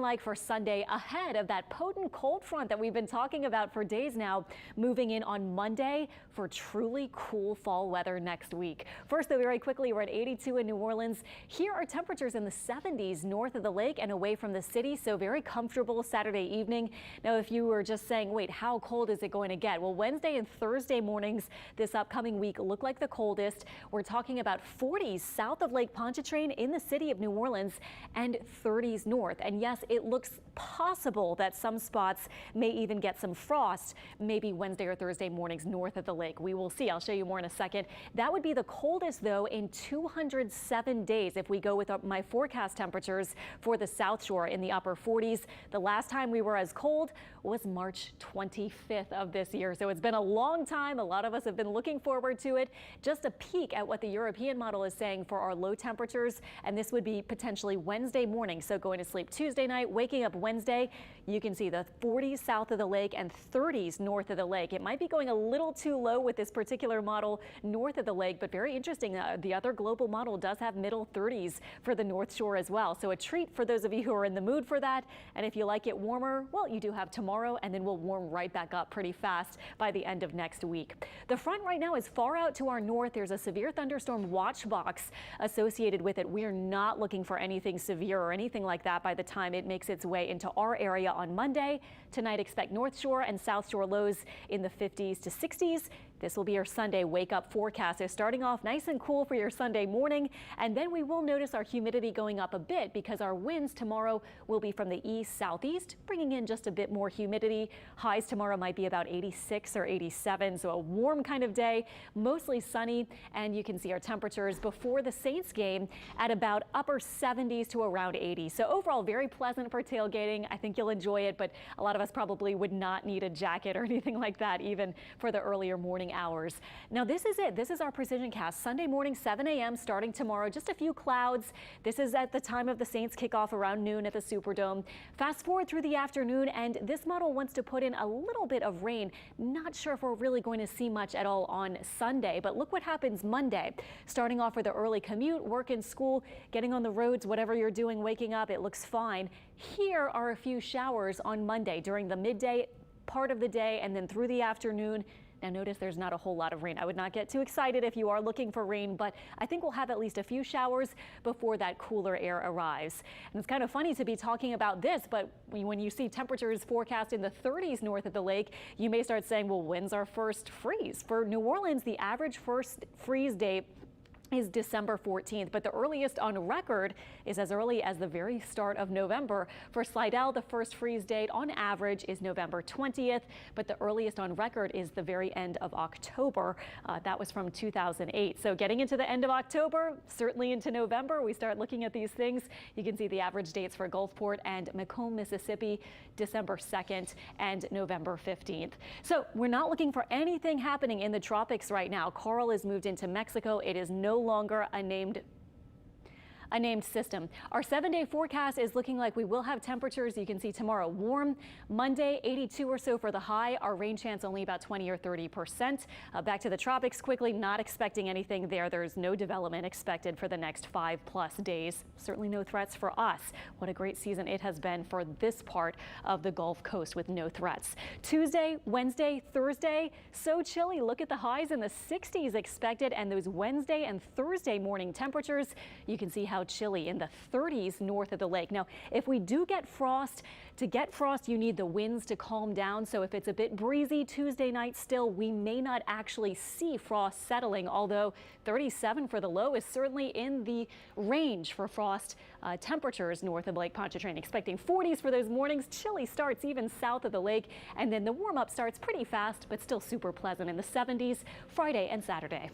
Like for Sunday, ahead of that potent cold front that we've been talking about for days now, moving in on Monday for truly cool fall weather next week. First, though, very quickly, we're at 82 in New Orleans. Here are temperatures in the 70s north of the lake and away from the city, so very comfortable Saturday evening. Now, if you were just saying, wait, how cold is it going to get? Well, Wednesday and Thursday mornings this upcoming week look like the coldest. We're talking about 40s south of Lake Pontchartrain in the city of New Orleans and 30s north. And yes, it looks possible that some spots may even get some frost, maybe Wednesday or Thursday mornings north of the lake. We will see. I'll show you more in a second. That would be the coldest, though, in 207 days if we go with my forecast temperatures for the South Shore in the upper 40s. The last time we were as cold was March 25th of this year. So it's been a long time. A lot of us have been looking forward to it. Just a peek at what the European model is saying for our low temperatures. And this would be potentially Wednesday morning. So going to sleep Tuesday night, waking up Wednesday, you can see the 40s south of the lake and 30s north of the lake. It might be going a little too low with this particular model north of the lake, but very interesting. The other global model does have middle 30s for the North Shore as well. So a treat for those of you who are in the mood for that. And if you like it warmer, well, you do have tomorrow, and then we'll warm right back up pretty fast by the end of next week. The front right now is far out to our north. There's a severe thunderstorm watch box associated with it. We're not looking for anything severe or anything like that by the time it makes its way into our area on Monday. Tonight, expect North Shore and South Shore lows in the 50s to 60s. This will be your Sunday wake-up forecast. So starting off nice and cool for your Sunday morning, and then we will notice our humidity going up a bit because our winds tomorrow will be from the east-southeast, bringing in just a bit more humidity. Highs tomorrow might be about 86 or 87, so a warm kind of day, mostly sunny, and you can see our temperatures before the Saints game at about upper 70s to around 80. So overall, very pleasant for tailgating. I think you'll enjoy it, but a lot of us probably would not need a jacket or anything like that, even for the earlier morning hours. Now this is it. This is our precision cast. Sunday morning, 7 a.m. starting tomorrow. Just a few clouds. This is at the time of the Saints kickoff around noon at the Superdome. Fast forward through the afternoon, and this model wants to put in a little bit of rain. Not sure if we're really going to see much at all on Sunday, but look what happens Monday. Starting off with the early commute, work and school, getting on the roads, whatever you're doing, waking up, it looks fine. Here are a few showers on Monday during the midday part of the day and then through the afternoon. Now notice there's not a whole lot of rain. I would not get too excited if you are looking for rain, but I think we'll have at least a few showers before that cooler air arrives. And it's kind of funny to be talking about this, but when you see temperatures forecast in the 30s north of the lake, you may start saying, well, when's our first freeze? For New Orleans, the average first freeze date is December 14th, but the earliest on record is as early as the very start of November. For Slidell, the first freeze date on average is November 20th, but the earliest on record is the very end of October. That was from 2008. So getting into the end of October, certainly into November, we start looking at these things. You can see the average dates for Gulfport and Macomb, Mississippi, December 2nd and November 15th. So we're not looking for anything happening in the tropics right now. Coral is moved into Mexico. It is no longer a named system. Our 7-day forecast is looking like we will have temperatures. You can see tomorrow warm, Monday 82 or so for the high. Our rain chance only about 20 or 30%. Back to the tropics quickly, not expecting anything there. There's no development expected for the next 5+ days. Certainly no threats for us. What a great season it has been for this part of the Gulf Coast with no threats. Tuesday, Wednesday, Thursday, so chilly. Look at the highs in the 60s expected, and those Wednesday and Thursday morning temperatures, you can see how chilly in the 30s north of the lake. Now, if we do get frost, to get frost, you need the winds to calm down. So if it's a bit breezy Tuesday night still, we may not actually see frost settling, although 37 for the low is certainly in the range for frost temperatures north of Lake Pontchartrain. Expecting 40s for those mornings. Chilly starts even south of the lake, and then the warm up starts pretty fast, but still super pleasant in the 70s Friday and Saturday.